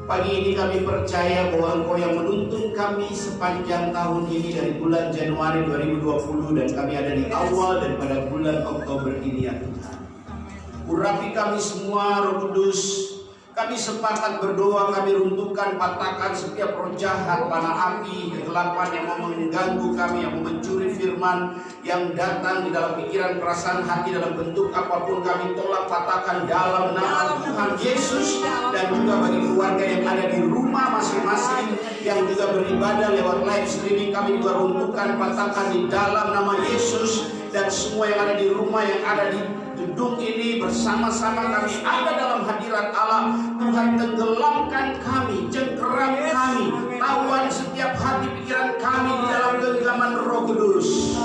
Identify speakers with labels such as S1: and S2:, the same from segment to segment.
S1: Pagi ini kami percaya bahwa Engkau yang menuntun kami sepanjang tahun ini dari bulan Januari 2020 dan kami ada di awal daripada bulan Oktober ini ya Tuhan. Urapi kami semua Roh Kudus. Kami sepakat berdoa, kami runtuhkan, patahkan setiap roh jahat, panah api, kegelapan yang mau mengganggu kami, yang mau mencuri firman, yang datang di dalam pikiran, perasaan, hati dalam bentuk apapun kami tolak, patahkan dalam nama Tuhan Yesus. Dan juga bagi keluarga yang ada di rumah masing-masing, yang juga beribadah lewat live streaming, kami juga runtuhkan, patahkan di dalam nama Yesus. Dan semua yang ada di rumah, yang ada di gedung ini bersama-sama kami ada dalam hadirat Allah. Tuhan tenggelamkan kami, cengkeram kami, tawan setiap hati pikiran kami di dalam genggaman Roh Kudus.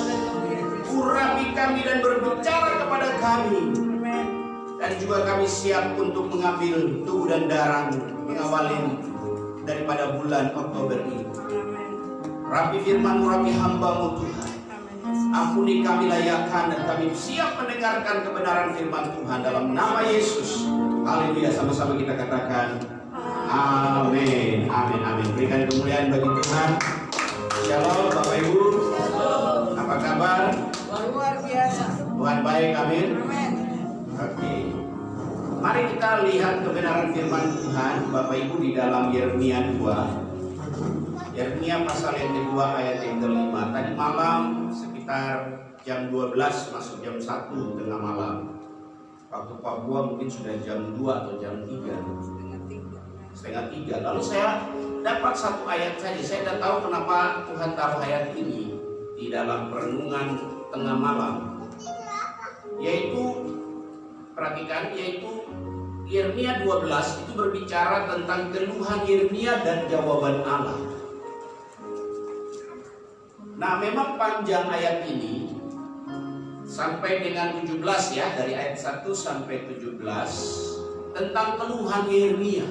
S1: Urapi kami dan berbicara kepada kami. Dan juga kami siap untuk mengambil tubuh dan darah mengawali daripada bulan Oktober ini. Rapi firman-Mu, rapi hamba-Mu Tuhan. Ampuni kami layakan dan kami siap mendengarkan kebenaran firman Tuhan dalam nama Yesus. Haleluya, sama-sama kita katakan amin, amin, amin. Berikan kemuliaan bagi Tuhan. Shalom Bapak Ibu. Apa kabar?
S2: Luar biasa.
S1: Tuhan baik, amin.
S2: Amin.
S1: Oke. Mari kita lihat kebenaran firman Tuhan Bapak Ibu di dalam Yeremia 2. Yeremia pasal yang kedua ayat yang kelima. Tadi malam sekitar jam 12 masuk jam 1 tengah malam. Waktu Papua mungkin sudah jam 2 atau jam 3. Setengah 3. Lalu saya dapat satu ayat saja. Saya tidak tahu kenapa Tuhan taruh ayat ini di dalam perenungan tengah malam. Yaitu, perhatikan, yaitu Yeremia 12 itu berbicara tentang keluhan Yeremia dan jawaban Allah. Nah, memang panjang ayat ini sampai dengan 17 ya, dari ayat 1 sampai 17 tentang keluhan Yeremia.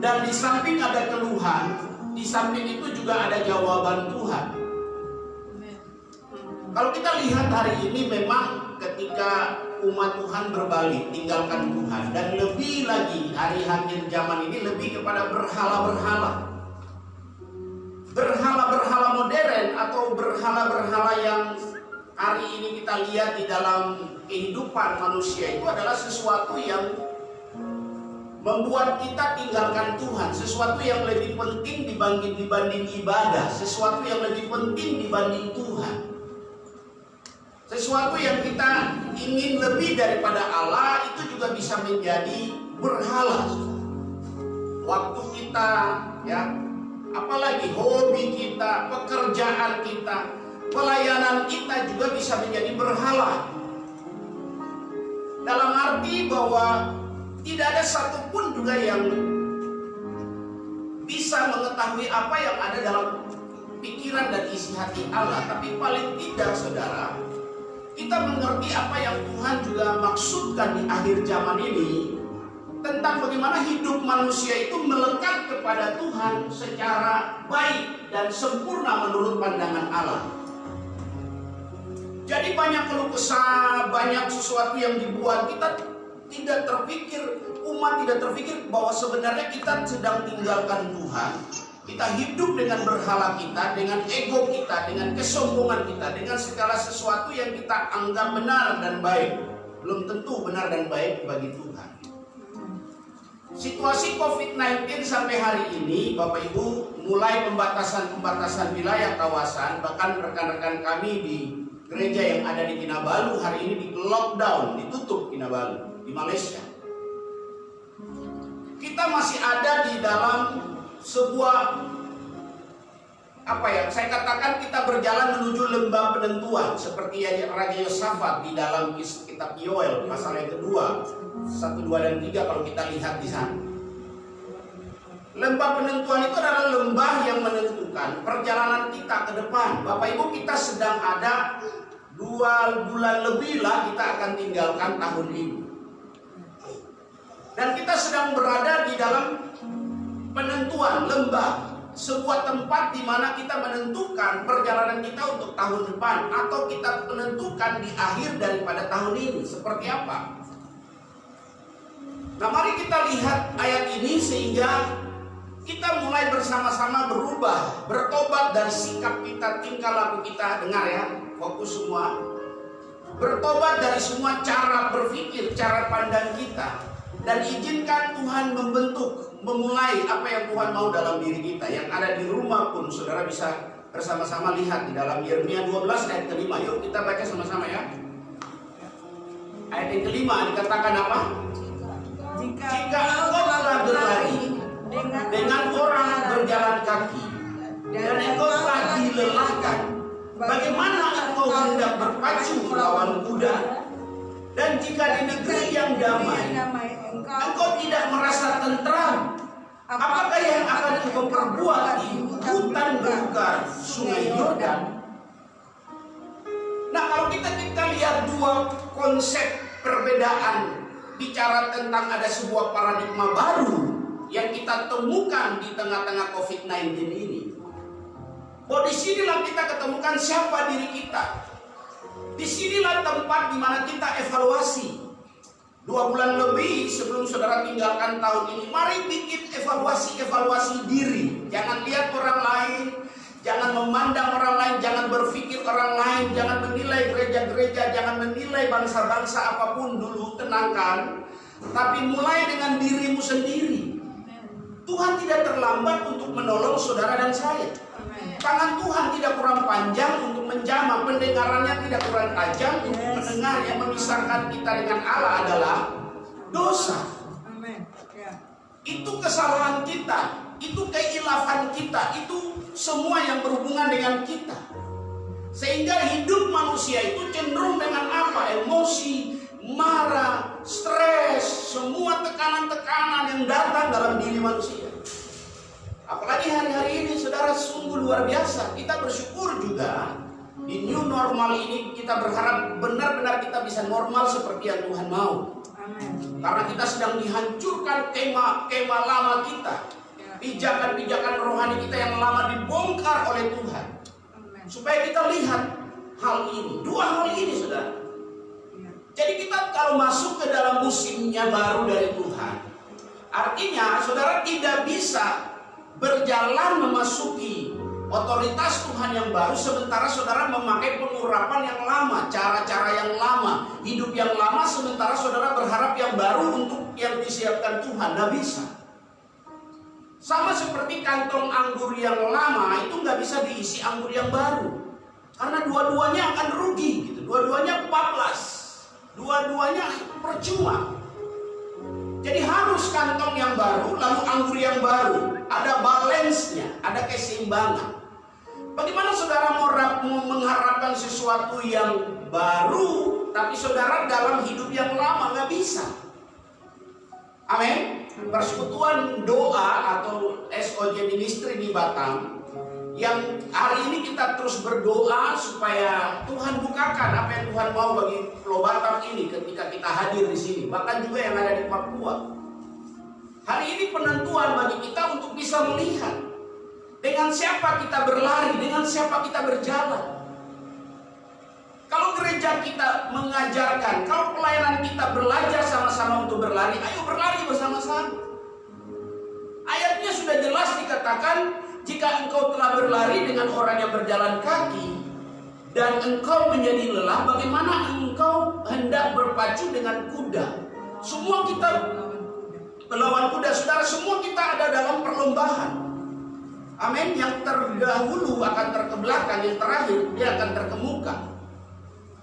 S1: Dan di samping ada keluhan, di samping itu juga ada jawaban Tuhan. Kalau kita lihat hari ini memang ketika umat Tuhan berbalik tinggalkan Tuhan, dan lebih lagi hari akhir zaman ini lebih kepada berhala-berhala. Berhala-berhala modern atau berhala-berhala yang hari ini kita lihat di dalam kehidupan manusia itu adalah sesuatu yang membuat kita tinggalkan Tuhan, sesuatu yang lebih penting dibanding ibadah, sesuatu yang lebih penting dibanding Tuhan, sesuatu yang kita ingin lebih daripada Allah itu juga bisa menjadi berhala. Waktu kita ya, apalagi hobi kita, pekerjaan kita, pelayanan kita juga bisa menjadi berhala. Dalam arti bahwa tidak ada satupun juga yang bisa mengetahui apa yang ada dalam pikiran dan isi hati Allah. Tapi paling tidak saudara, kita mengerti apa yang Tuhan juga maksudkan di akhir zaman ini, tentang bagaimana hidup manusia itu melekat kepada Tuhan secara baik dan sempurna menurut pandangan Allah. Jadi banyak keluh kesah, banyak sesuatu yang dibuat, kita tidak terpikir, umat tidak terpikir bahwa sebenarnya kita sedang tinggalkan Tuhan. Kita hidup dengan berhala kita, dengan ego kita, dengan kesombongan kita, dengan segala sesuatu yang kita anggap benar dan baik. Belum tentu benar dan baik bagi Tuhan. Situasi COVID-19 sampai hari ini, Bapak Ibu, mulai pembatasan wilayah kawasan, bahkan rekan-rekan kami di gereja yang ada di Kinabalu hari ini di lockdown, ditutup Kinabalu di Malaysia. Kita masih ada di dalam sebuah saya katakan kita berjalan menuju lembah penentuan seperti Raja Yosafat di dalam kitab Yoel pasal yang kedua 1, 2, dan 3 kalau kita lihat di sana. Lembah penentuan itu adalah lembah yang menentukan perjalanan kita ke depan. Bapak Ibu, kita sedang ada 2 bulan lebih lah kita akan tinggalkan tahun ini. Dan kita sedang berada di dalam penentuan lembah. Sebuah tempat di mana kita menentukan perjalanan kita untuk tahun depan, atau kita menentukan di akhir daripada tahun ini seperti apa. Nah, mari kita lihat ayat ini sehingga kita mulai bersama-sama berubah, bertobat dari sikap kita, tingkah laku kita. Dengar ya, fokus semua. Bertobat dari semua cara berpikir, cara pandang kita. Dan izinkan Tuhan membentuk, memulai apa yang Tuhan mau dalam diri kita. Yang ada di rumah pun saudara bisa bersama-sama lihat di dalam Yeremia 12 ayat ke-5. Yuk kita baca sama-sama ya. Ayat yang ke-5 dikatakan apa? Jika engkau telah berlari dengan orang berjalan kaki dan engkau telah dilelahkan, bagaimana engkau hendak berpacu melawan kuda? Dan jika di negeri yang damai engkau tidak merasa tentram, apakah yang akan engkau perbuat di hutan belukar sungai Yordan? Nah, kalau kita lihat dua konsep perbedaan, bicara tentang ada sebuah paradigma baru yang kita temukan di tengah-tengah COVID-19 ini. Oh, disinilah kita ketemukan siapa diri kita. Disinilah tempat di mana kita evaluasi. 2 bulan lebih sebelum saudara tinggalkan tahun ini, mari bikin evaluasi diri. Jangan lihat orang lain, jangan memandang orang lain, jangan berpikir orang lain, jangan menilai gereja-gereja, jangan menilai bangsa-bangsa apapun dulu, tenangkan. Tapi mulai dengan dirimu sendiri. Tuhan tidak terlambat untuk menolong saudara dan saya. Tangan Tuhan tidak kurang panjang untuk menjamah, pendengarannya tidak kurang tajam untuk mendengar. Yang memisahkan kita dengan Allah adalah dosa. Itu kesalahan kita, itu keilafan kita, itu semua yang berhubungan dengan kita. Sehingga hidup manusia itu cenderung dengan apa? Emosi, marah, stres, semua tekanan-tekanan yang datang dalam diri manusia. Apalagi hari-hari ini saudara, sungguh luar biasa. Kita bersyukur juga di new normal ini, kita berharap benar-benar kita bisa normal seperti yang Tuhan mau. Amen. Karena kita sedang dihancurkan kema lama kita, pijakan-pijakan rohani kita yang lama dibongkar oleh Tuhan. Amen. Supaya kita lihat hal ini, dua hal ini saudara. Jadi kita kalau masuk ke dalam musimnya baru dari Tuhan, artinya saudara tidak bisa berjalan memasuki otoritas Tuhan yang baru sementara saudara memakai pengurapan yang lama, cara-cara yang lama, hidup yang lama, sementara saudara berharap yang baru untuk yang disiapkan Tuhan. Nggak bisa. Sama seperti kantong anggur yang lama itu nggak bisa diisi anggur yang baru, karena dua-duanya akan rugi gitu. Dua-duanya bablas, dua-duanya percuma. Jadi harus kantong yang baru, lalu anggur yang baru. Ada balance-nya, ada keseimbangan. Bagaimana saudara mau mengharapkan sesuatu yang baru, tapi saudara dalam hidup yang lama? Nggak bisa. Amin. Persekutuan doa atau SOJ Ministry di Batam, yang hari ini kita terus berdoa supaya Tuhan bukakan apa yang Tuhan mau bagi Pulau Batam ini ketika kita hadir di sini. Bahkan juga yang ada di Papua. Hari ini penentuan bagi kita untuk bisa melihat dengan siapa kita berlari, dengan siapa kita berjalan. Kalau gereja kita mengajarkan, kalau pelayanan kita belajar sama-sama untuk berlari, ayo berlari bersama-sama. Ayatnya sudah jelas dikatakan, jika engkau telah berlari dengan orang yang berjalan kaki dan engkau menjadi lelah, bagaimana engkau hendak berpacu dengan kuda? Semua kita melawan kuda, saudara, semua kita ada dalam perlombaan. Amin. Yang terdahulu akan terkebelakang, yang terakhir dia akan terkemuka.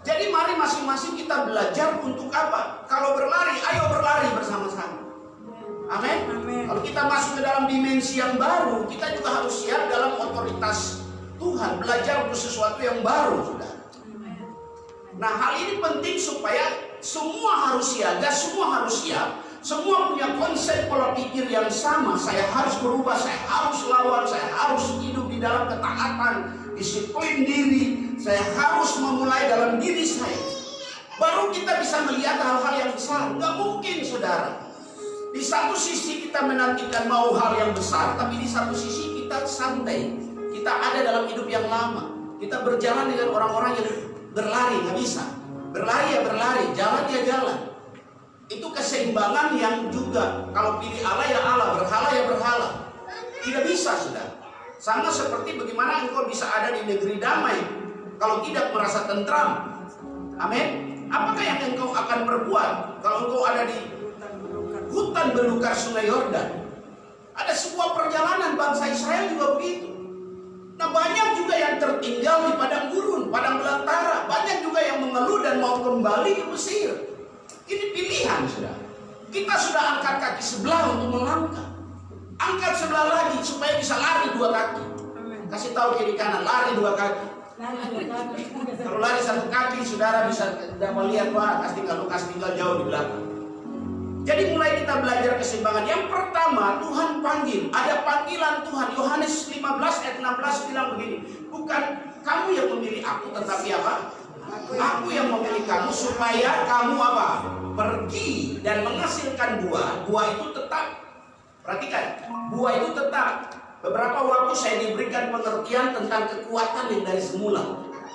S1: Jadi mari masing-masing kita belajar untuk apa? Kalau berlari, ayo berlari bersama-sama. Amin. Kalau kita masuk ke dalam dimensi yang baru, kita juga harus siap dalam otoritas Tuhan, belajar untuk sesuatu yang baru, saudara. Nah, hal ini penting supaya semua harus siaga, semua harus siap. Semua punya konsep pola pikir yang sama. Saya harus berubah, saya harus lawan, saya harus hidup di dalam ketaatan, disiplin diri. Saya harus memulai dalam diri saya. Baru kita bisa melihat hal-hal yang besar. Nggak mungkin, saudara. Di satu sisi kita menantikan mau hal yang besar, tapi di satu sisi kita santai. Kita ada dalam hidup yang lama. Kita berjalan dengan orang-orang yang berlari, nggak bisa. Berlari ya berlari, jalan ya jalan. Itu keseimbangan yang juga kalau pilih Allah ya Allah, berhala ya berhala. Tidak bisa, saudara. Sama seperti bagaimana engkau bisa ada di negeri damai kalau tidak merasa tentram. Amin. Apakah yang engkau akan perbuat kalau engkau ada di hutan belukar sungai Yordan? Ada sebuah perjalanan bangsa Israel juga begitu. Nah, banyak juga yang tertinggal di padang gurun, padang belantara. Banyak juga yang mengeluh dan mau kembali ke Mesir. Ini pilihan, saudara. Kita sudah angkat kaki sebelah untuk melangkah. Angkat sebelah lagi supaya bisa lari 2 kaki. Kasih tahu kiri kanan, lari 2 kaki. Kalau lari 1 kaki, saudara bisa tidak melihat, wah, kasih tinggal jauh di belakang. Jadi mulai kita belajar keseimbangan. Yang pertama, Tuhan panggil. Ada panggilan Tuhan. Yohanes 15 ayat 16 bilang begini. Bukan kamu yang memilih aku, tetapi apa? Aku yang memilih kamu supaya kamu apa? Pergi dan menghasilkan buah. Buah itu tetap. Perhatikan, buah itu tetap. Beberapa waktu saya diberikan pengertian tentang kekuatan yang dari semula.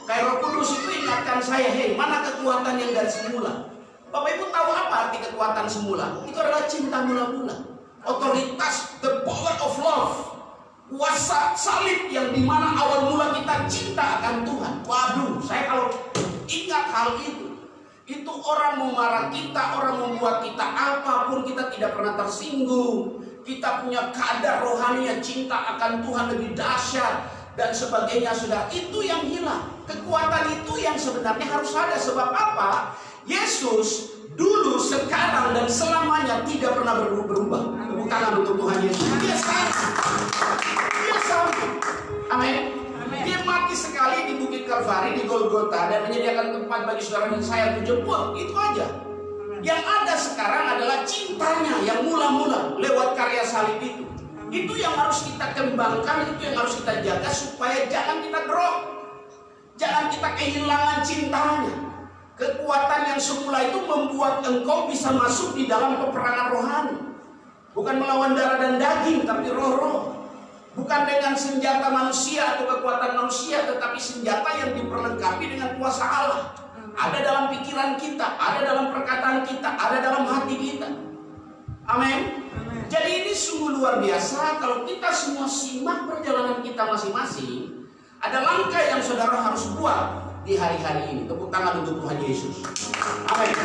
S1: Kayak Roh Kudus itu ingatkan saya, hei, mana kekuatan yang dari semula? Bapak Ibu tahu apa arti kekuatan semula? Itu adalah cinta mula-mula. Otoritas, the power of love. Kuasa salib yang dimana awal mula kita cinta akan Tuhan. Waduh, saya kalau ingat hal itu orang memarah kita, orang membuat kita apapun kita tidak pernah tersinggung. Kita punya kadar rohani yang cinta akan Tuhan lebih dahsyat dan sebagainya, sudah itu yang hilang. Kekuatan itu yang sebenarnya harus ada. Sebab apa? Yesus dulu, sekarang dan selamanya tidak pernah berubah. Tepuk tangan untuk Tuhan Yesus. Dia sama. Dia sama. Amin. Dia mati sekali di Bukit Kalvari, di Golgota, dan menyediakan tempat bagi saudara dan saya untuk jemput. Itu aja. Yang ada sekarang adalah cintanya yang mula-mula lewat karya salib itu. Itu yang harus kita kembangkan, itu yang harus kita jaga supaya jangan kita drop. Jangan kita kehilangan cintanya. Kekuatan yang semula itu membuat engkau bisa masuk di dalam peperangan rohani. Bukan melawan darah dan daging, tapi roh-roh. Bukan dengan senjata manusia atau kekuatan manusia, tetapi senjata yang diperlengkapi dengan kuasa Allah. Ada dalam pikiran kita, ada dalam perkataan kita, ada dalam hati kita. Amin. Jadi ini sungguh luar biasa kalau kita semua simak perjalanan kita masing-masing. Ada langkah yang saudara harus buat di hari-hari ini. Tepuk tangan untuk Tuhan Yesus. Amin.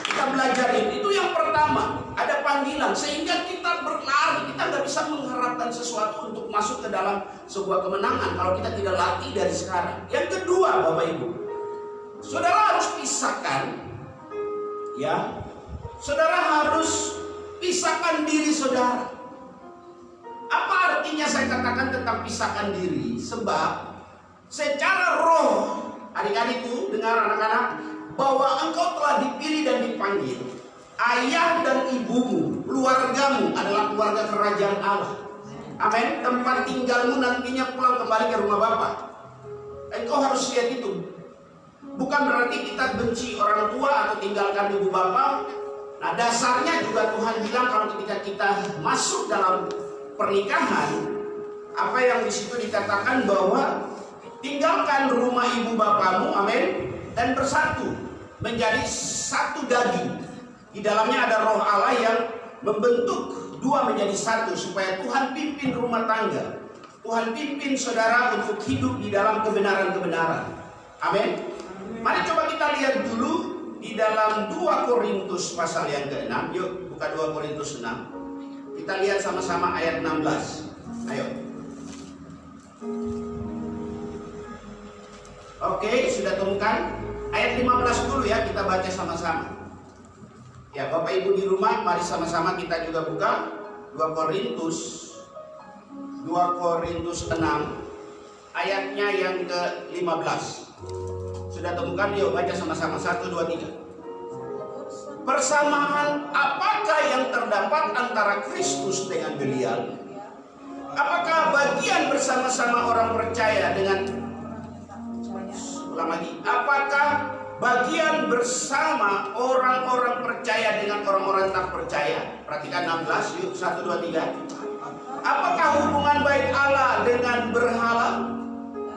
S1: Kita belajar itu yang pertama. Ada panggilan sehingga kita berlari. Kita nggak bisa mengharapkan sesuatu untuk masuk ke dalam sebuah kemenangan kalau kita tidak latih dari sekarang. Yang kedua, Bapak Ibu, saudara harus pisahkan, ya. Saudara harus pisahkan diri saudara. Apa artinya saya katakan tentang pisahkan diri? Sebab secara roh, adik-adikku, dengar anak-anak, bahwa engkau telah dipilih dan dipanggil. Ayah dan ibumu, keluargamu adalah keluarga kerajaan Allah. Amin. Tempat tinggalmu nantinya pulang kembali ke rumah Bapa. Engkau harus lihat itu. Bukan berarti kita benci orang tua atau tinggalkan ibu bapa. Nah, dasarnya juga Tuhan bilang kalau ketika kita masuk dalam pernikahan, apa yang di situ dikatakan bahwa tinggalkan rumah ibu bapamu, amin, dan bersatu menjadi satu daging. Di dalamnya ada roh Allah yang membentuk dua menjadi satu supaya Tuhan pimpin rumah tangga. Tuhan pimpin saudara untuk hidup di dalam kebenaran-kebenaran. Amin. Mari coba kita lihat dulu di dalam 2 Korintus pasal yang ke-6. Yuk buka 2 Korintus 6. Kita lihat sama-sama ayat 16. Ayo. Oke, sudah temukan? Ayat 15 dulu ya, kita baca sama-sama. Ya, Bapak Ibu di rumah, mari sama-sama kita juga buka 2 Korintus 6 ayatnya yang ke-15. Sudah temukan? Yuk baca sama-sama. 1, 2, 3. Persamaan apakah yang terdapat antara Kristus dengan Belial? Apakah bagian bersama-sama orang percaya dengan, ulang lagi, apakah bagian bersama orang-orang percaya dengan orang-orang tak percaya? Perhatikan 16, yuk 1, 2, 3. Apakah hubungan baik Allah dengan berhala?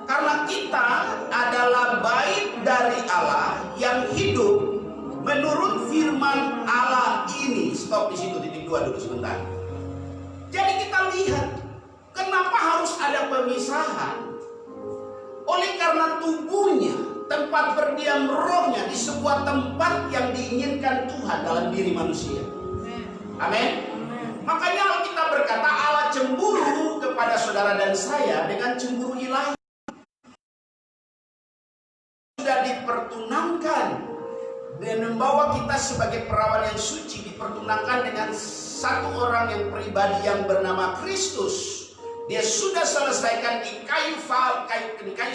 S1: Karena kita adalah bait dari Allah yang hidup menurut firman Allah 2 dulu sebentar. Jadi kita lihat, kenapa harus ada pemisahan? Oleh karena tubuhnya, tempat berdiam rohnya di sebuah tempat yang diinginkan Tuhan dalam diri manusia. Amin. Makanya Alkitab berkata Allah cemburu kepada saudara dan saya dengan cemburu ilahi. Sudah dipertunangkan dan membawa kita sebagai perawan yang suci, dipertunangkan dengan satu orang yang pribadi yang bernama Kristus. Dia sudah selesaikan di kayu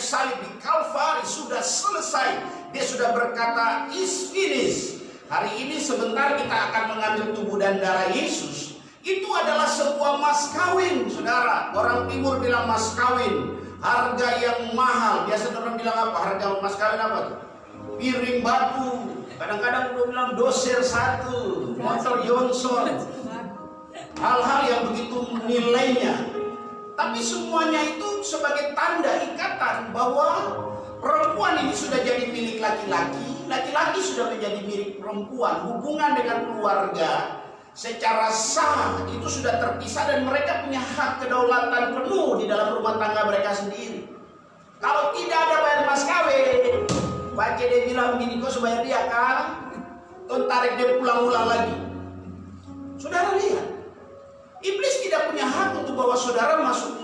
S1: salib di Kalvari, sudah selesai. Dia sudah berkata is finished. Hari ini sebentar kita akan mengambil tubuh dan darah Yesus. Itu adalah sebuah mas kawin, saudara. Orang timur bilang mas kawin, harga yang mahal. Biasa orang bilang apa? Harga mas kawin apa tuh? Piring batu. Kadang-kadang orang bilang doser 1, motor Johnson. Hal-hal yang begitu nilainya. Tapi semuanya itu sebagai tanda ikatan bahwa perempuan ini sudah jadi milik laki-laki, laki-laki sudah menjadi milik perempuan. Hubungan dengan keluarga secara sah itu sudah terpisah dan mereka punya hak kedaulatan penuh di dalam rumah tangga mereka sendiri. Kalau tidak ada bayar mas kawin, baca dia bilang bini kau bayar dia kan, kau tarik dia pulang-ulang lagi. Saudara lihat, iblis tidak punya hak untuk bawa saudara masuk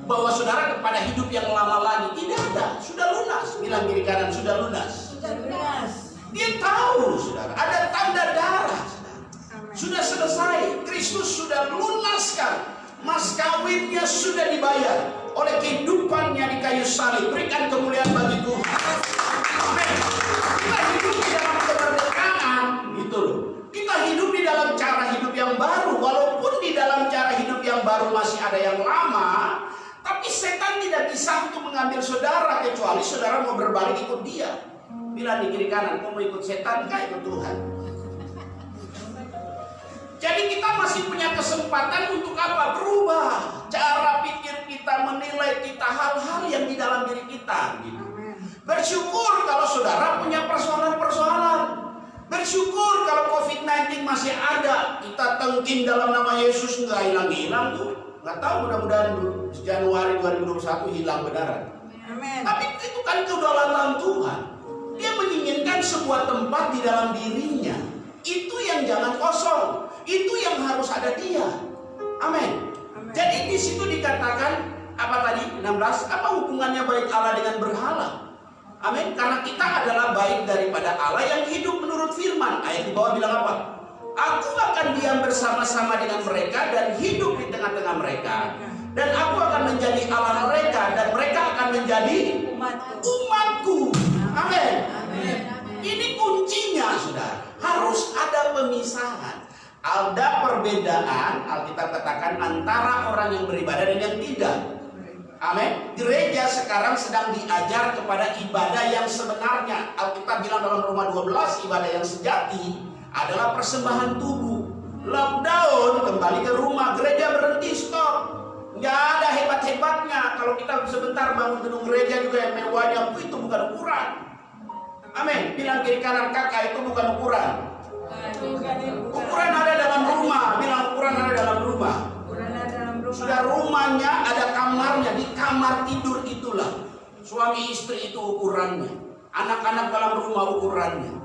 S1: bawa saudara kepada hidup yang lama lagi. Tidak ada, sudah lunas. Bilang kiri kanan, sudah lunas.
S2: Sudah lunas.
S1: Dia tahu, saudara, ada tanda darah, saudara. Sudah selesai. Kristus sudah lunaskan. Mas kawinnya sudah dibayar oleh kehidupannya di kayu salib. Berikan kemuliaan bagi Tuhan. Amin. Kita hidup di dalam kemerdekaan, gitu loh. Kita hidup di dalam cara hidup yang baru. Walaupun di dalam cara hidup yang baru masih ada yang lama, tapi setan tidak bisa untuk mengambil saudara kecuali saudara mau berbalik ikut dia. Bilang di kiri kanan, kau mau ikut setan kah ikut Tuhan? Jadi kita masih punya kesempatan untuk apa? Berubah cara pikir kita, menilai kita, hal-hal yang di dalam diri kita gitu. Bersyukur kalau saudara punya persoalan-persoalan. Bersyukur kalau COVID-19 masih ada. Kita tengking dalam nama Yesus, nggak hilang-hilang tuh. Nggak tahu, mudah-mudahan Januari 2021 hilang benaran.
S2: Amin.
S1: Tapi itu kan kedaulatan Tuhan. Dia menginginkan sebuah tempat di dalam dirinya. Itu yang jangan kosong. Itu yang harus ada dia. Amin. Jadi di situ dikatakan apa tadi? 16. Apa hubungannya baik Allah dengan berhala? Amin. Karena kita adalah baik daripada Allah yang hidup menurut firman. Ayat di bawah bilang apa? Aku akan diam bersama-sama dengan mereka dan hidup di tengah-tengah mereka. Dan aku akan menjadi Allah mereka dan mereka akan menjadi umatku. Amin. Ini kuncinya, saudara. Harus ada pemisahan. Ada perbedaan, Alkitab katakan, antara orang yang beribadah dan yang tidak. Amin. Gereja sekarang sedang diajar kepada ibadah yang sebenarnya. Alkitab bilang dalam Roma 12, ibadah yang sejati adalah persembahan tubuh. Lockdown, kembali ke rumah, gereja berhenti, stop. Nggak ada hebat-hebatnya. Kalau kita sebentar bangun gedung gereja juga yang mewahnya, itu bukan ukuran. Amin. Bilang kiri kanan, kakak, itu bukan ukuran. Ukuran ada dalam rumah. Bilang ukuran ada dalam rumah. Sudah rumahnya ada kamarnya. Di kamar tidur itulah suami istri itu ukurannya. Anak-anak dalam rumah ukurannya.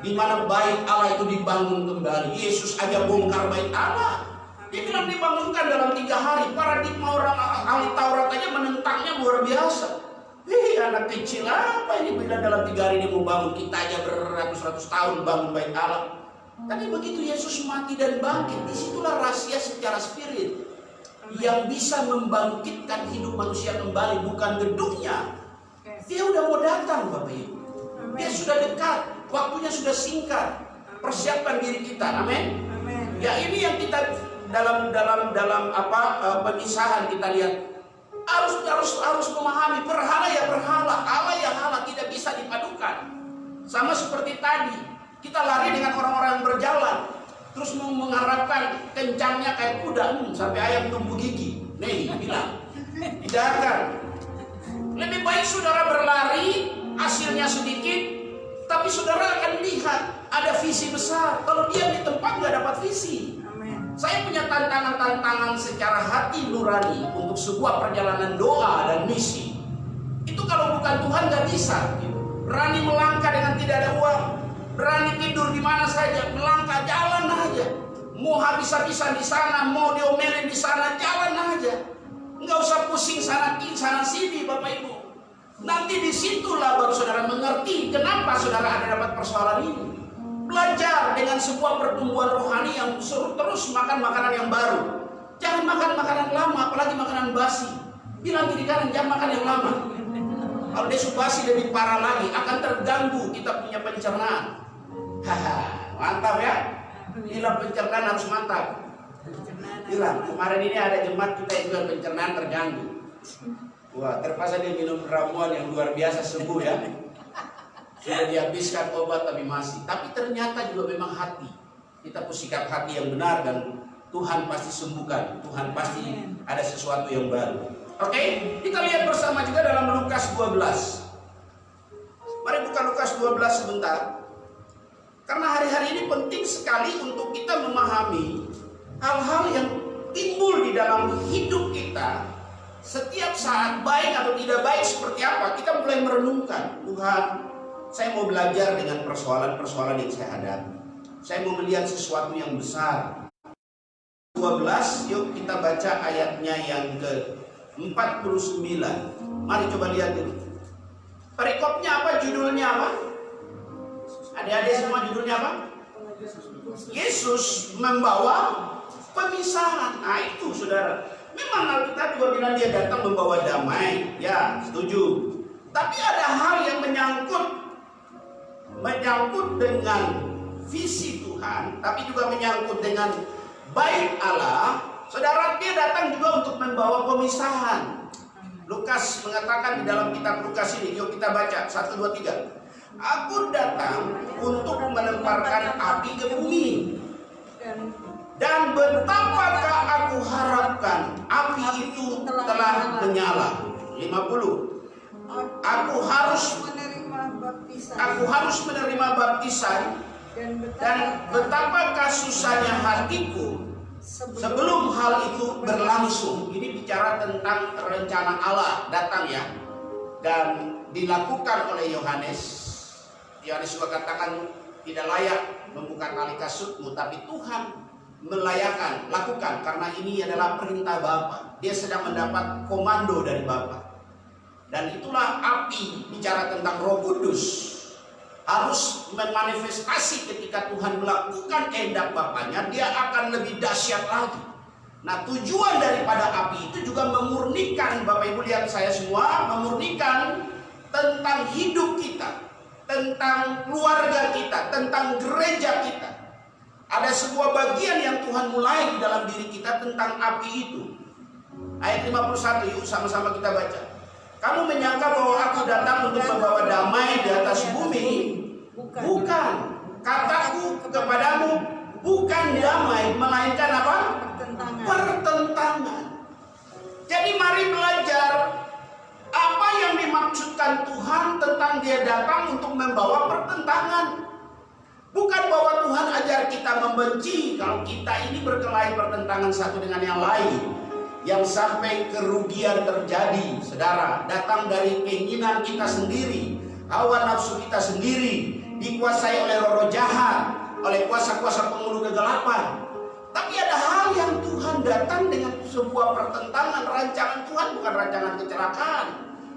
S1: Di mana bait Allah itu dibangun kembali. Yesus aja bongkar bait Allah. Dia bilang dibangunkan dalam 3 hari. Paradigma orang ahli Taurat aja menentangnya luar biasa. Anak kecil apa ini bila dalam 3 hari dia mau bangun? Kita aja beratus-ratus tahun bangun bait Allah. Tapi begitu Yesus mati dan bangkit, disitulah rahasia secara spirit yang bisa membangkitkan hidup manusia kembali, bukan gedungnya. Dia udah mau datang, Bapak Ibu. Dia sudah dekat, waktunya sudah singkat. Persiapkan diri kita, amin. Ya ini yang kita dalam pemisahan kita lihat. Harus memahami berhala ya berhala, Allah ya Allah, tidak bisa dipadukan. Sama seperti tadi, kita lari dengan orang-orang yang berjalan, terus mengharapkan kencangnya kayak kuda, sampai ayam tumbuh gigi. Nih bilang, tidak akan. Lebih baik saudara berlari, hasilnya sedikit, tapi saudara akan lihat ada visi besar. Kalau diam di tempat nggak dapat visi. Saya punya tantangan-tantangan secara hati nurani untuk sebuah perjalanan doa dan misi. Itu kalau bukan Tuhan nggak bisa. Berani melangkah dengan tidak ada uang, berani tidur di mana saja, melangkah jalan aja. Mau habis-habisan di sana, mau diomelin di sana, jalan aja. Nggak usah pusing sana sini, Bapak Ibu. Nanti disitulah baru saudara mengerti kenapa saudara ada dapat persoalan ini. Belajar dengan sebuah pertumbuhan rohani yang suruh terus makan makanan yang baru. Jangan makan makanan lama, apalagi makanan basi. Bilang kiri kanan, jangan makan yang lama. Kalau dia basi lebih parah lagi, akan terganggu kita punya pencernaan. Haha, mantap ya. Bilang pencernaan harus mantap. Bilang, kemarin ini ada jemaat kita yang juga pencernaan terganggu. Wah, terpaksa dia minum ramuan yang luar biasa sembuh ya. Sudah dihabiskan obat tapi masih. Tapi ternyata juga memang hati. Kita punya sikap hati yang benar dan Tuhan pasti sembuhkan. Tuhan pasti ada sesuatu yang baru. Oke, kita lihat bersama juga dalam Lukas 12. Mari buka Lukas 12 sebentar. Karena hari-hari ini penting sekali untuk kita memahami hal-hal yang timbul di dalam hidup kita. Setiap saat baik atau tidak baik seperti apa, kita mulai merenungkan. Tuhan, saya mau belajar dengan persoalan-persoalan yang saya hadapi. Saya mau melihat sesuatu yang besar. 12, yuk kita baca ayatnya yang ke-49. Mari coba lihat dulu. Perikopnya apa? Judulnya apa? Adik-adik semua judulnya apa? Yesus membawa pemisahan. Nah itu saudara. Memang Alkitab juga bilang dia datang membawa damai. Ya, setuju. Tapi ada hal yang menyangkut dengan visi Tuhan, tapi juga menyangkut dengan baik Allah. Saudara, dia datang juga untuk membawa pemisahan. Lukas mengatakan di dalam kitab Lukas ini, yuk kita baca 1, 2, 3. Aku datang untuk melemparkan api ke bumi, dan betapakah aku harapkan api itu telah menyala. 50. Aku harus menerima baptisan, dan betapakah susahnya hatiku sebelum hal itu berlangsung. Ini bicara tentang rencana Allah datang ya, dan dilakukan oleh Yohanes. Yohanes juga katakan tidak layak membuka tali kasutmu, tapi Tuhan melayakan, lakukan, karena ini adalah perintah Bapa. Dia sedang mendapat komando dari Bapa. Dan itulah api, bicara tentang Roh Kudus, harus memanifestasi ketika Tuhan melakukan kehendak Bapaknya, dia akan lebih dahsyat lagi. Nah, tujuan daripada api itu juga memurnikan, Bapak Ibu lihat saya semua, memurnikan tentang hidup kita, tentang keluarga kita, tentang gereja kita. Ada sebuah bagian yang Tuhan mulai di dalam diri kita tentang api itu. Ayat 51, yuk sama-sama kita baca. Kamu menyangka bahwa aku datang untuk membawa damai di atas bumi? Bukan. Kataku kepadamu, bukan damai, melainkan apa? Pertentangan. Jadi mari belajar apa yang dimaksudkan Tuhan tentang dia datang untuk membawa pertentangan. Bukan bahwa Tuhan ajar kita membenci kalau kita ini berkelahi pertentangan satu dengan yang lain, yang sampai kerugian terjadi. Saudara, datang dari keinginan kita sendiri, hawa nafsu kita sendiri, dikuasai oleh roh jahat, oleh kuasa-kuasa penghulu kegelapan. Tapi ada hal yang Tuhan datang dengan sebuah pertentangan. Rancangan Tuhan bukan rancangan kecelakaan,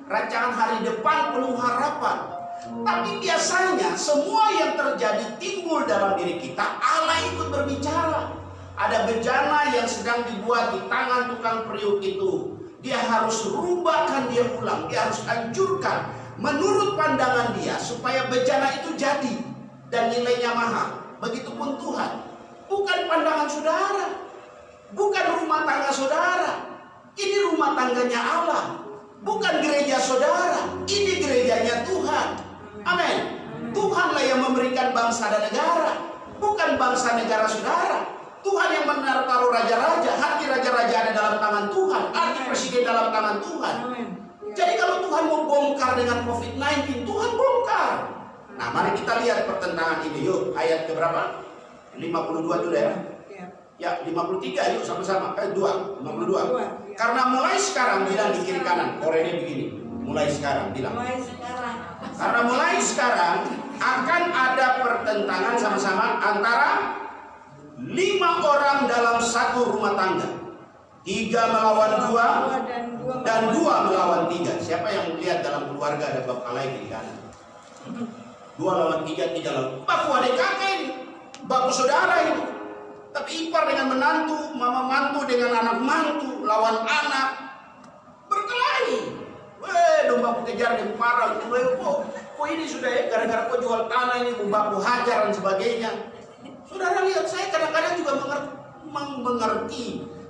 S1: rancangan hari depan penuh harapan. Tapi biasanya semua yang terjadi timbul dalam diri kita, Allah ikut berbicara. Ada bejana yang sedang dibuat di tangan tukang periuk itu, dia harus rubahkan dia ulang, dia harus hancurkan menurut pandangan dia supaya bejana itu jadi dan nilainya mahal. Begitupun Tuhan, bukan pandangan saudara, bukan rumah tangga saudara, ini rumah tangganya Allah. Bukan gereja saudara, ini gerejanya Tuhan. Amin. Tuhanlah yang memberikan bangsa dan negara, bukan bangsa negara saudara. Tuhan yang menaruh raja-raja, hati raja-raja ada dalam tangan Tuhan, hati presiden dalam tangan Tuhan. Jadi kalau Tuhan mau bongkar dengan COVID-19, Tuhan bongkar. Nah, mari kita lihat pertentangan ini. Yuk, ayat ke berapa? 52 dulu ya. Ya, 53 yuk sama-sama. 52. Karena mulai sekarang bilang di kiri kanan. Korenya begini. Mulai sekarang bilang. Karena mulai sekarang akan ada pertentangan sama-sama antara 5 orang dalam satu rumah tangga. 3 melawan 2 dan 2 melawan 3. Siapa yang melihat dalam keluarga ada bab kalai kiri kanan? 2 lawan 3, 3 lawan. Baku adik kakak ini, baku saudara ini. Tapi ipar dengan menantu, mama mantu dengan anak mantu, lawan anak, berkelahi. Weh, dong baku kejar di parang. Kok ini sudah ya, gara-gara kau jual tanah ini, baku hajar dan sebagainya. Saudara lihat, saya kadang-kadang juga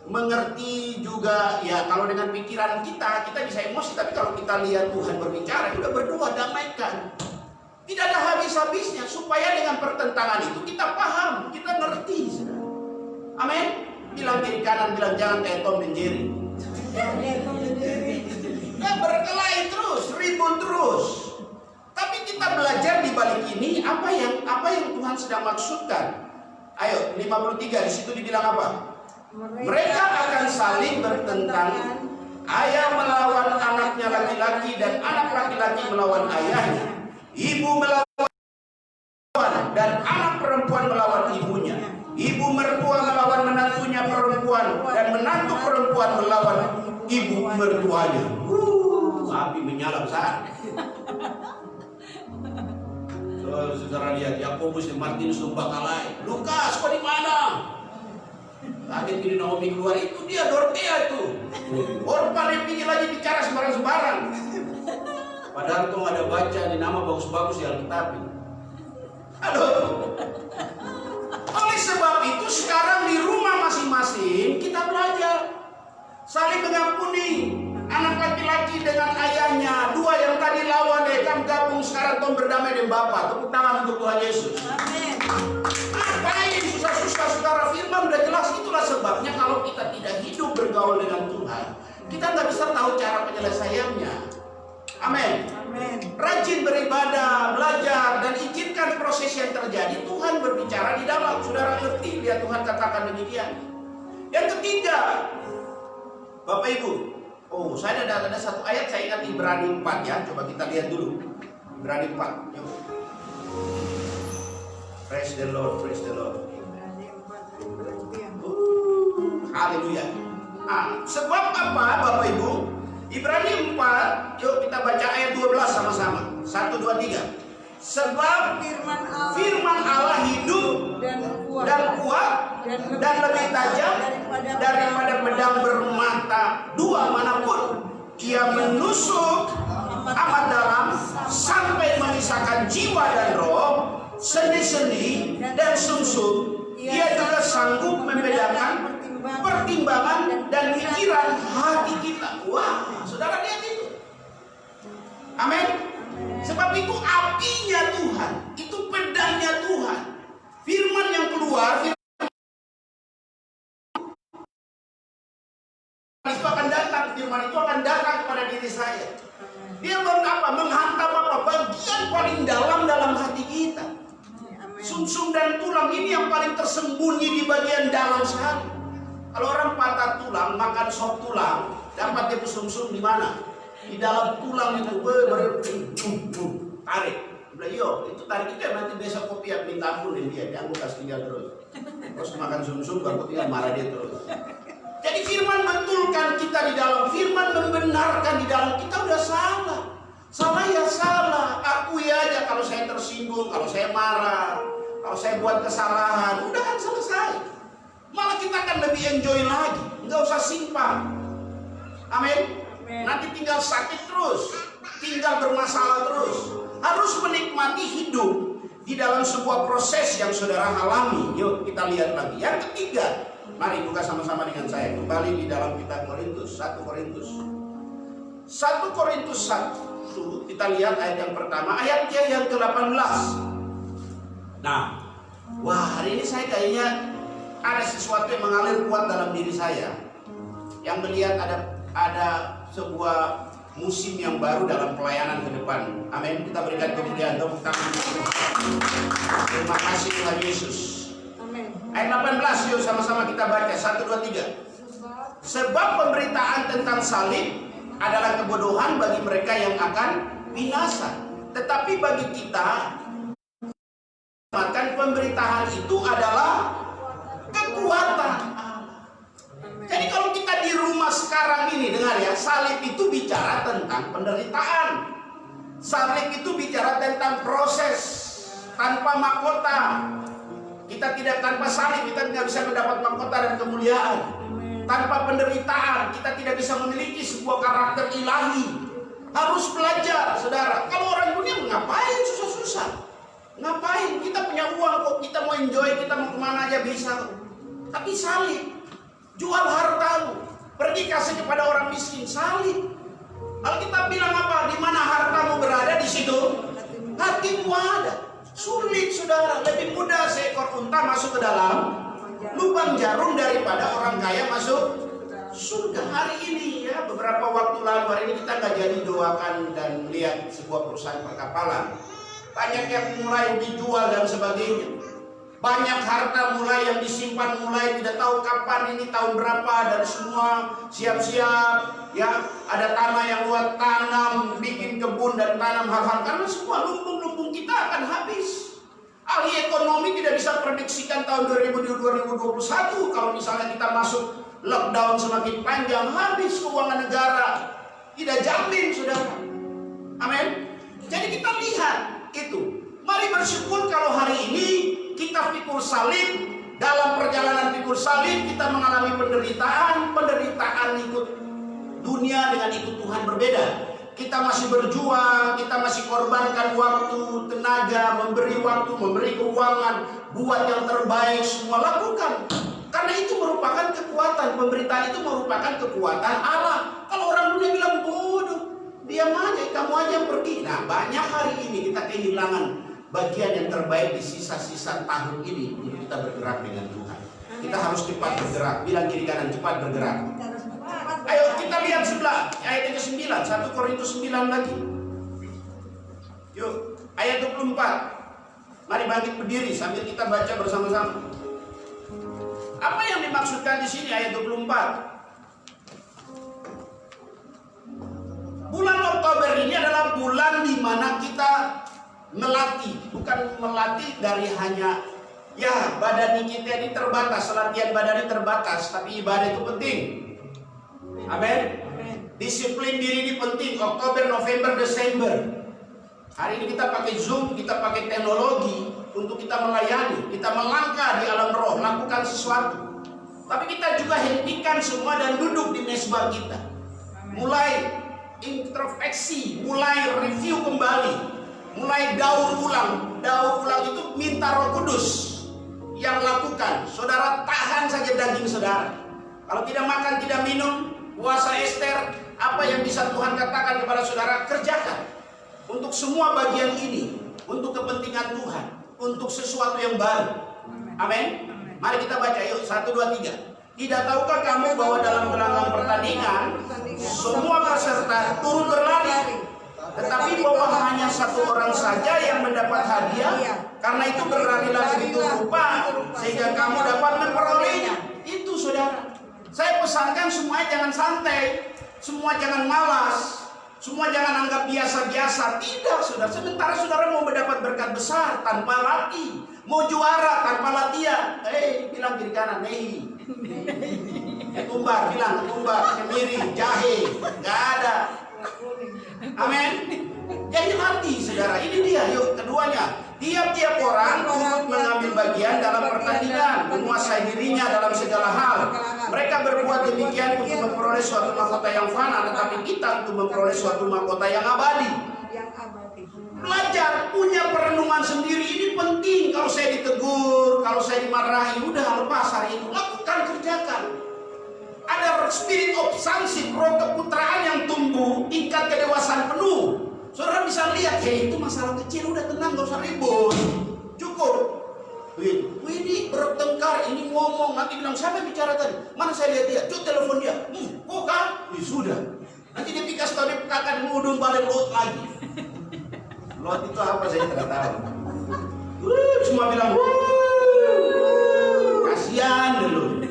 S1: mengerti juga ya, kalau dengan pikiran kita bisa emosi, tapi kalau kita lihat Tuhan berbicara, udah berdoa damaikan. Tidak ada habis-habisnya, supaya dengan pertentangan itu kita paham, kita ngerti. Amin. Bilang kiri kanan, bilang jangan kayak Tom dan Jerry. Nah, berkelahi terus, ribut terus. Tapi kita belajar di balik ini apa yang Tuhan sedang maksudkan. Ayo, 53 di situ dibilang apa? Mereka akan saling bertentangan. Ayah melawan anaknya laki-laki dan anak laki-laki melawan ayahnya. Ibu melawan dan anak perempuan melawan ibunya. Ibu mertua melawan menantunya perempuan dan menantu perempuan melawan ibu mertuanya. Api menyala besar. Saudara lihat Yakobus dan Martinus Lumbakalai. Lukas, kau di mana? Kaget gini Naomi keluar, itu dia Dorothea itu. Orpan yang pikir lagi bicara sembarang-sembarang. Padahal kau ada baca di nama bagus-bagus di Alkitab. Aduh. Oleh sebab itu sekarang di rumah masing-masing kita belajar saling mengampuni. Anak laki-laki dengan ayahnya, 2 yang tadi lawan kamu gabung sekarang Tom berdamai dengan Bapa. Tepuk tangan untuk Tuhan Yesus. Amin. Ngapain susah-susah, saudara? Firman udah jelas. Itulah sebabnya kalau kita tidak hidup bergaul dengan Tuhan, kita nggak bisa tahu cara penyelesaiannya. Amin. Rajin beribadah, belajar, dan izinkan proses yang terjadi. Tuhan berbicara di dalam. Saudara ngerti? Lihat Tuhan katakan demikian. Yang ketiga, Bapak Ibu. Oh, saya ada satu ayat saya ingat Ibrani 4 ya. Coba kita lihat dulu. Ibrani 4. Yuk. Praise the Lord, praise the Lord. Haleluya. Sebab apa Bapak Ibu? Ibrani 4, yuk kita baca ayat 12 sama-sama. 1, 2, 3. Sebab firman Allah hidup dan kuat dan lebih tajam daripada pedang bermata 2 manapun. Ia menusuk amat dalam sampai memisahkan jiwa dan roh, sendi-sendi dan sumsum. Ia juga sanggup membedakan pertimbangan dan pikiran hati kita. Wah, saudara lihat itu. Amin. Sebab itu apinya Tuhan, itu pedangnya Tuhan. Firman yang keluar, firman itu akan datang kepada diri saya. Dia menghantam bagian paling dalam hati kita. Sumsum dan tulang ini yang paling tersembunyi di bagian dalam sekali. Kalau orang patah tulang, makan sop tulang, dapat dia sumsum di mana? Di dalam tulang itu, tarik. Bilang, yo, itu tarik itu nanti besok kopi yang minta ampunin dia kasih dia terus. Terus makan sumsum, baru tinggal marah dia terus. Jadi firman betulkan kita di dalam, firman membenarkan di dalam kita udah salah. Salah ya salah, akui aja kalau saya tersinggung, kalau saya marah, kalau saya buat kesalahan, udah kan selesai. Malah kita akan lebih enjoy lagi, nggak usah simpan. Amin. Nanti tinggal sakit terus, tinggal bermasalah terus. Harus menikmati hidup di dalam sebuah proses yang saudara alami. Yuk kita lihat lagi. Yang ketiga, mari buka sama-sama dengan saya. Kembali di dalam kitab Korintus, 1 Korintus. 1 Korintus 1, kita lihat ayat yang pertama, ayatnya yang ke-18. Nah, wah hari ini saya kayaknya ada sesuatu yang mengalir kuat dalam diri saya. Yang melihat ada sebuah musim yang baru dalam pelayanan ke depan. Amin. Kita berikan kemuliaan, tepuk tangan. Terima kasih Tuhan Yesus.
S2: Amin.
S1: Ayat 18, yuk sama-sama kita baca. 1, 2, 3. Sebab pemberitaan tentang salib adalah kebodohan bagi mereka yang akan binasa. Tetapi bagi kita, pemberitaan itu adalah kekuatan. Jadi kalau kita di rumah sekarang ini, dengar ya, salib itu bicara tentang penderitaan. Salib itu bicara tentang proses. Tanpa mahkota, kita tidak, tanpa salib kita tidak bisa mendapat mahkota dan kemuliaan. Tanpa penderitaan kita tidak bisa memiliki sebuah karakter ilahi. Harus belajar, saudara. Kalau orang dunia ngapain susah-susah? Ngapain? Kita punya uang kok, kita mau enjoy, kita mau kemana aja bisa. Tapi salib, jual hartamu, pergi kasih kepada orang miskin, salib. Alkitab bilang apa? Di mana hartamu berada, di situ hatimu ada. Sulit, saudara. Lebih mudah seekor unta masuk ke dalam lubang jarum daripada orang kaya masuk surga. Hari ini ya, beberapa waktu lalu, hari ini kita nggak jadi doakan dan lihat sebuah perusahaan perkapalan. Banyak yang mulai dijual dan sebagainya. Banyak harta mulai yang disimpan, mulai tidak tahu kapan ini, tahun berapa, dan semua siap-siap ya. Ada tanah yang buat tanam, bikin kebun dan tanam hal-hal, karena semua lumbung-lumbung kita akan habis. Ahli ekonomi tidak bisa prediksikan tahun 2021 kalau misalnya kita masuk lockdown semakin panjang, habis keuangan negara. Tidak jamin, saudara. Amin. Jadi kita lihat itu. Mari bersyukur kalau hari ini kita pikul salib. Dalam perjalanan pikul salib kita mengalami penderitaan. Penderitaan ikut dunia dengan ikut Tuhan berbeda. Kita masih berjuang, kita masih korbankan waktu, tenaga, memberi waktu, memberi keuangan, buat yang terbaik, semua lakukan. Karena itu merupakan kekuatan. Pemberitaan itu merupakan kekuatan Allah. Kalau orang dunia bilang bodoh, diam aja, kamu aja yang pergi. Nah, banyak hari ini kita kehilangan bagian yang terbaik di sisa-sisa tahun ini untuk kita bergerak dengan Tuhan. Kita harus cepat bergerak. Bilang kiri kanan, cepat bergerak. Ayo kita lihat sebelah ayat yang ke-9, 1 Korintus 9 lagi. Yuk, ayat 24. Mari bangkit berdiri sambil kita baca bersama-sama. Apa yang dimaksudkan di sini ayat 24? Bulan Oktober ini adalah bulan di mana kita melatih, bukan melatih dari hanya ya badan kita ini terbatas, latihan badan ini terbatas, tapi ibadah itu penting. Amin. Disiplin diri ini penting. Oktober, November, Desember. Hari ini kita pakai Zoom, kita pakai teknologi untuk kita melayani, kita melangkah di alam roh, lakukan sesuatu. Tapi kita juga hentikan semua dan duduk di mesbah kita. Mulai introspeksi, mulai review kembali, mulai daur ulang. Daur ulang itu minta Roh Kudus yang lakukan. Saudara tahan saja daging saudara. Kalau tidak makan, tidak minum, puasa Ester, apa yang bisa Tuhan katakan kepada saudara, kerjakan. Untuk semua bagian ini, untuk kepentingan Tuhan, untuk sesuatu yang baru. Amin. Mari kita baca yuk, 1, 2, 3. Tidak tahukah kamu bahwa dalam gelanggang pertandingan semua peserta turun berlari, tetapi bahwa hanya satu orang saja yang mendapat hadiah? Karena itu berlarilah begitu rupa sehingga kamu dapat memperolehnya. Itu saudara. Saya pesankan semuanya jangan santai, semua jangan malas, semua jangan anggap biasa-biasa. Tidak, saudara. Sementara saudara mau mendapat berkat besar tanpa latih, mau juara tanpa latihan. Bilang kiri kanan, ketumbar, bilang ketumbar, kemiri, jahe, nggak ada. Amin. Jadi latih, saudara. Ini dia. Yuk, keduanya. Tiap-tiap orang untuk mengambil bagian dalam pertandingan, menguasai dirinya dalam segala hal. Mereka berbuat demikian untuk memperoleh suatu mahkota yang fana, tetapi kita untuk memperoleh suatu mahkota yang abadi. Belajar, punya perenungan sendiri, ini penting. Kalau saya ditegur, kalau saya dimarahi, udah lepas hari itu, lakukan, kerjakan. Ada spirit of sonship, roh keputraan yang tumbuh, tingkat kedewasaan penuh. Saudara bisa lihat, itu masalah kecil, udah tenang, gak usah ribut, cukup. Ini bertengkar, ini ngomong, nanti bilang siapa bicara tadi? Mana saya lihat dia? Cuk telepon dia. Kok kan? Sudah. Nanti dia pikas tahu dia kakak ngudung balik Lot lagi. Lot itu apa saya tidak tahu. Semua bilang, kasihan dulu.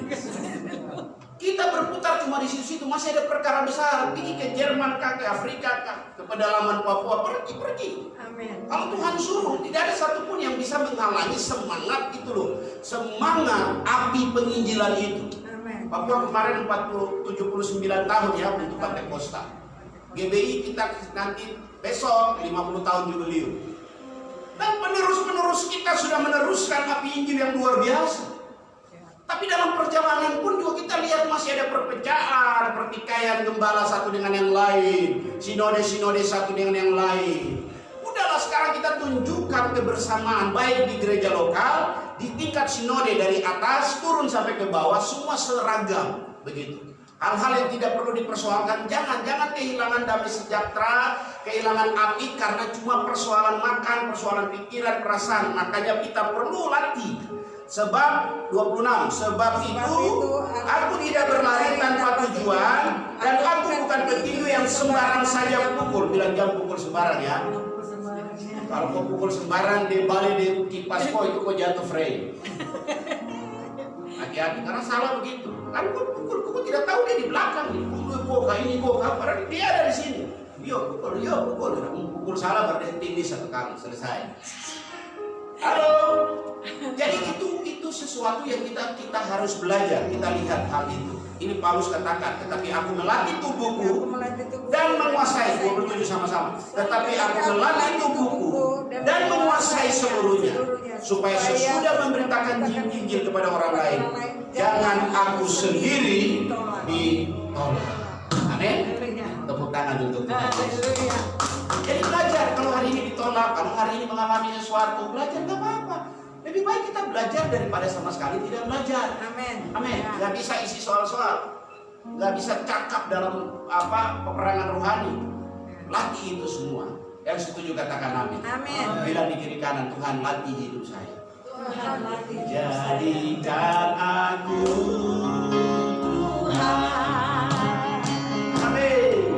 S1: Kita berputar cuma di situ, masih ada perkara besar. Pergi ke Jerman kah, ke Afrika kah, ke pedalaman Papua, pergi.
S2: Amin.
S1: Kalau Tuhan suruh, tidak ada satupun yang bisa menghalangi semangat itu loh. Semangat api penginjilan itu.
S2: Amin.
S1: Papua kemarin 79 tahun ya untuk Pantekosta. GBI kita nanti besok 50 tahun jubilium. Dan penerus-penerus kita sudah meneruskan api Injil yang luar biasa. Tapi dalam perjalanan pun juga kita lihat masih ada perpecahan, pertikaian gembala satu dengan yang lain, sinode-sinode satu dengan yang lain. Udahlah sekarang kita tunjukkan kebersamaan baik di gereja lokal, di tingkat sinode dari atas turun sampai ke bawah, semua seragam begitu. Hal-hal yang tidak perlu dipersoalkan, jangan kehilangan damai sejahtera, kehilangan api karena cuma persoalan makan, persoalan pikiran, perasaan. Makanya kita perlu latih. Sebab 26, sebab itu aku tidak berlari tanpa tujuan, dan aku bukan petinju yang sembarang saja pukul. Bilang jam pukul sembarang ya. Kalau kau pukul sembarang di balik di kipas kau itu kau jatuh frame. Hati-hati karena salah begitu. Kan kau tidak tahu dia di belakang ini. Kau padahal dia ada di sini. Pukul salah berarti tinggi satu kali selesai. Halo. Jadi itu sesuatu yang kita harus belajar. Kita lihat hal itu. Ini Paulus katakan, tetapi aku melatih tubuhku dan menguasai, 27 sama-sama. Tetapi aku melatih tubuhku dan menguasai seluruhnya, supaya sesudah memberitakan Injil kepada orang lain, jangan aku sendiri ditolak. Amin. Tepuk tangan untuk Tuhan. Jadi belajar, kalau hari ini ditolak, kalau hari ini mengalami sesuatu, belajar nggak apa-apa. Lebih baik kita belajar daripada sama sekali tidak belajar.
S2: Amin.
S1: Amin. Gak bisa isi soal-soal, gak bisa cakap dalam peperangan rohani. Latih itu semua. Yang setuju katakan amin.
S2: Amin.
S1: Bilang di kiri kanan, Tuhan latih hidup saya.
S2: Tuhan latih hidup saya.
S1: Jadikan aku Tuhan. Amin.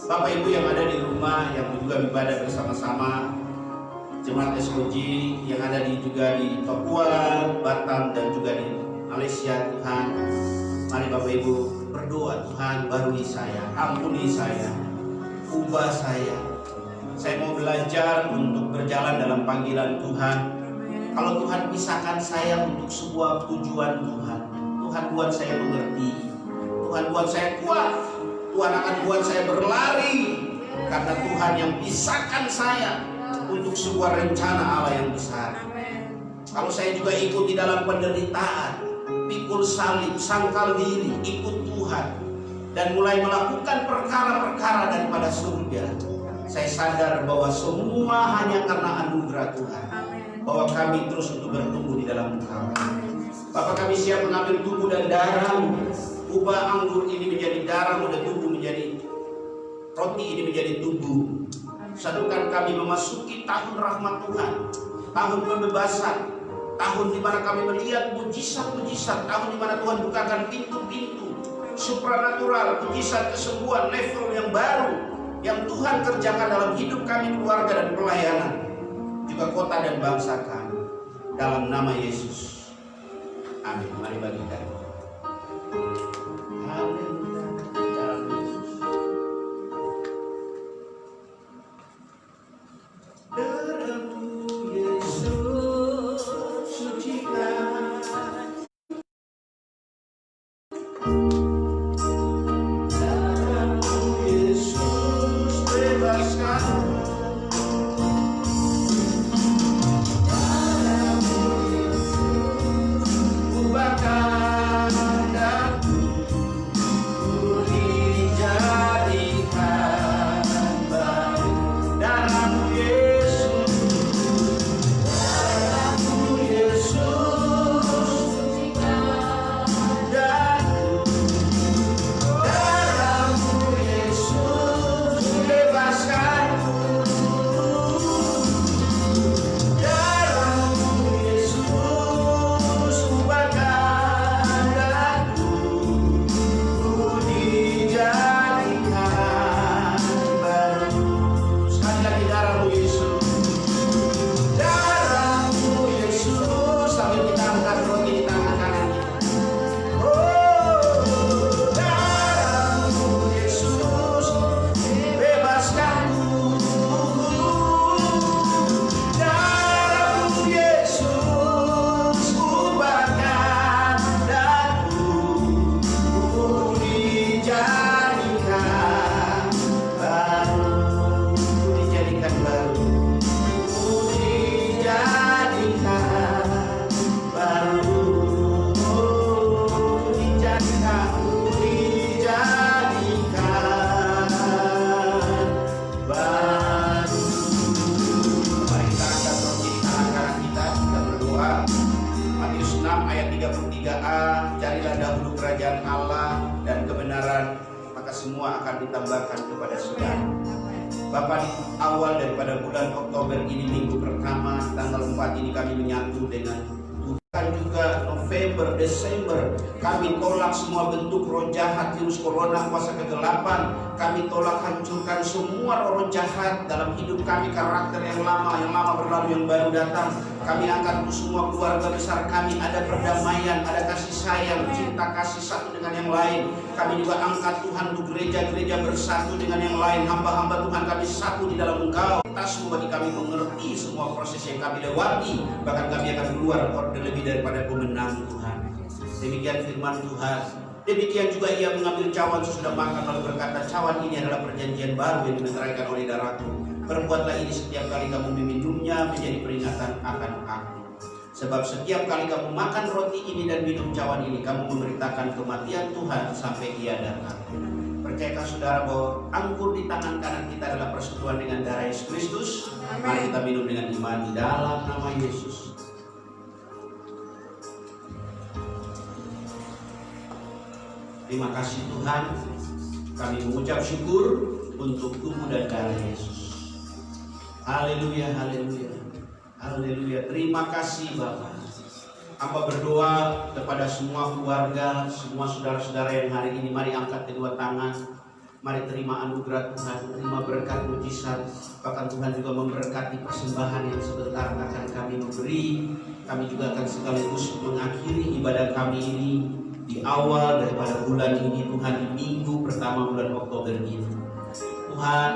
S1: Bapak Ibu yang ada di rumah, yang juga ibadah bersama-sama, jemaat SOG yang ada juga di Papua, Batam, dan juga di Malaysia, Tuhan, mari Bapak Ibu berdoa, Tuhan barui saya, ampuni saya, ubah saya. Saya mau belajar untuk berjalan dalam panggilan Tuhan. Kalau Tuhan pisahkan saya untuk sebuah tujuan Tuhan, Tuhan buat saya mengerti, Tuhan buat saya kuat, Tuhan akan buat saya berlari, karena Tuhan yang pisahkan saya untuk sebuah rencana Allah yang besar. Kalau saya juga ikut di dalam penderitaan, pikul salib, sangkal diri, ikut Tuhan, dan mulai melakukan perkara-perkara daripada surga, saya sadar bahwa semua hanya karena anugerah Tuhan, bahwa kami terus untuk bertumbuh di dalam Engkau. Bapak, kami siap mengambil tubuh dan darah-Mu. Ubah anggur ini menjadi darah, dan tubuh menjadi roti ini menjadi tubuh. Satukan kami memasuki tahun rahmat Tuhan, tahun pembebasan, tahun di mana kami melihat mujizat-mujizat, tahun di mana Tuhan bukakan pintu-pintu supranatural, mujizat kesembuhan level yang baru yang Tuhan kerjakan dalam hidup kami, keluarga dan pelayanan, juga kota dan bangsa kami. Dalam nama Yesus, amin. Mari bagikan. kerajaan Allah dan kebenaran, maka semua akan ditambahkan kepada saudara. Bapak, di awal daripada bulan Oktober ini, minggu pertama tanggal 4 ini kami menyatu dengan Tuhan. Juga November, Desember, kami tolak semua bentuk roh jahat, virus corona, kuasa kegelapan. Kami tolak, hancurkan semua roh jahat dalam hidup kami, karakter yang lama berlalu, yang baru datang. Kami angkat untuk semua keluarga besar kami, ada perdamaian, ada kasih sayang, cinta kasih satu dengan yang lain. Kami juga angkat Tuhan untuk gereja-gereja bersatu dengan yang lain. Hamba-hamba Tuhan kami satu di dalam Engkau. Kita semua bagi kami mengerti semua proses yang kami lewati, bahkan kami akan keluar lebih daripada pemenang Tuhan. Demikian firman Tuhan. Demikian juga ia mengambil cawan sesudah makan lalu berkata, cawan ini adalah perjanjian baru yang dimeteraikan oleh darahku. Perbuatlah ini setiap kali kamu meminumnya menjadi peringatan akan aku. Sebab setiap kali kamu makan roti ini dan minum cawan ini, kamu memberitakan kematian Tuhan sampai ia datang. Percayakah saudara bahwa anggur di tangan kanan kita adalah persekutuan dengan darah Yesus Kristus? Mari kita minum dengan iman di dalam nama Yesus. Terima kasih Tuhan, kami mengucap syukur untuk tubuh dan darah Yesus. Haleluya, haleluya, haleluya. Terima kasih Bapa. Hamba berdoa kepada semua keluarga, semua saudara-saudara yang hari ini, mari angkat kedua tangan. Mari terima anugerah Tuhan, terima berkat mujizat. Bahkan Tuhan juga memberkati persembahan yang sebentar akan kami memberi. Kami juga akan sekaligus mengakhiri ibadah kami ini di awal daripada bulan ini, Tuhan, di minggu pertama bulan Oktober ini. Tuhan,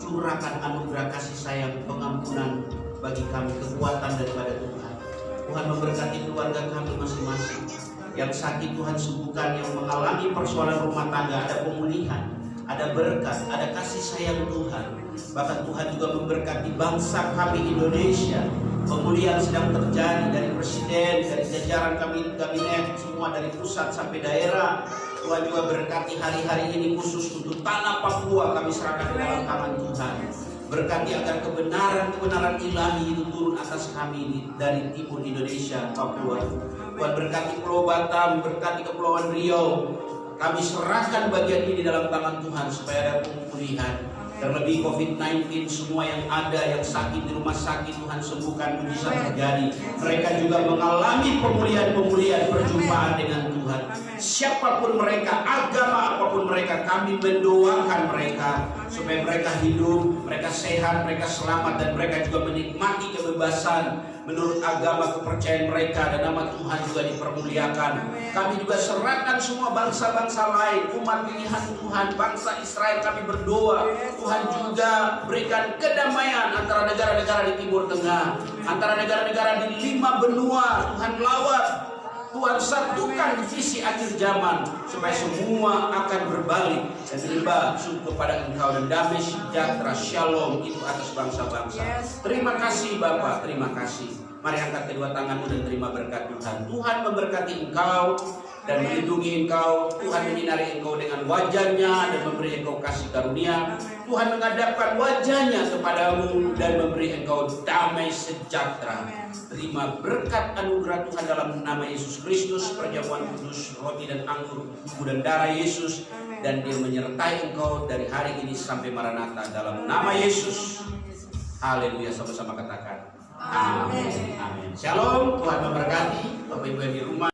S1: curahkan anugerah kasih sayang, pengampunan bagi kami, kekuatan daripada Tuhan. Tuhan memberkati keluarga kami masing-masing. Yang sakit Tuhan sembuhkan, yang mengalami persoalan rumah tangga ada pemulihan, ada berkat, ada kasih sayang Tuhan. Bahkan Tuhan juga memberkati bangsa kami Indonesia. Pemulihan sedang terjadi dari presiden, dari jajaran kami, kabinet, semua dari pusat sampai daerah. Tuhan juga berkati hari-hari ini khusus untuk tanah Papua, kami serahkan ke dalam tangan Tuhan. Berkati agar kebenaran ilahi itu turun atas kami dari timur Indonesia, Papua. Tuhan berkati Pulau Batam, berkati Kepulauan Riau. Kami serahkan bagian ini dalam tangan Tuhan supaya ada pemulihan. Terlebih COVID-19, semua yang ada, yang sakit di rumah sakit, Tuhan sembuhkan, mujizat terjadi. Mereka juga mengalami pemulihan perjumpaan dengan Tuhan. Siapapun mereka, agama apapun mereka, kami mendoakan mereka supaya mereka hidup, mereka sehat, mereka selamat, dan mereka juga menikmati kebebasan menurut agama kepercayaan mereka, dan nama Tuhan juga dipermuliakan. Kami juga serahkan semua bangsa-bangsa lain, umat pilihan Tuhan, bangsa Israel, kami berdoa Tuhan juga berikan kedamaian antara negara-negara di Timur Tengah, antara negara-negara di 5 benua. Tuhan lawat, Tuhan satukan visi akhir zaman supaya semua akan berbalik dan menyembah kepada Engkau, dan damai sejahtera shalom itu atas bangsa-bangsa. Terima kasih Bapa, terima kasih. Mari angkat kedua tanganmu dan terima berkat Tuhan. Tuhan memberkati engkau dan melindungi engkau. Tuhan menyinari engkau dengan wajahnya dan memberi engkau kasih karunia. Tuhan menghadapkan wajahnya kepadamu dan memberi engkau damai sejahtera. Terima berkat anugerah Tuhan dalam nama Yesus Kristus, perjamuan kudus, roti dan anggur, tubuh dan darah Yesus, dan Dia menyertai engkau dari hari ini sampai Maranatha dalam nama Yesus. Haleluya, sama-sama katakan amin. Amin. Shalom, Tuhan memberkati Bapak Ibu yang di rumah.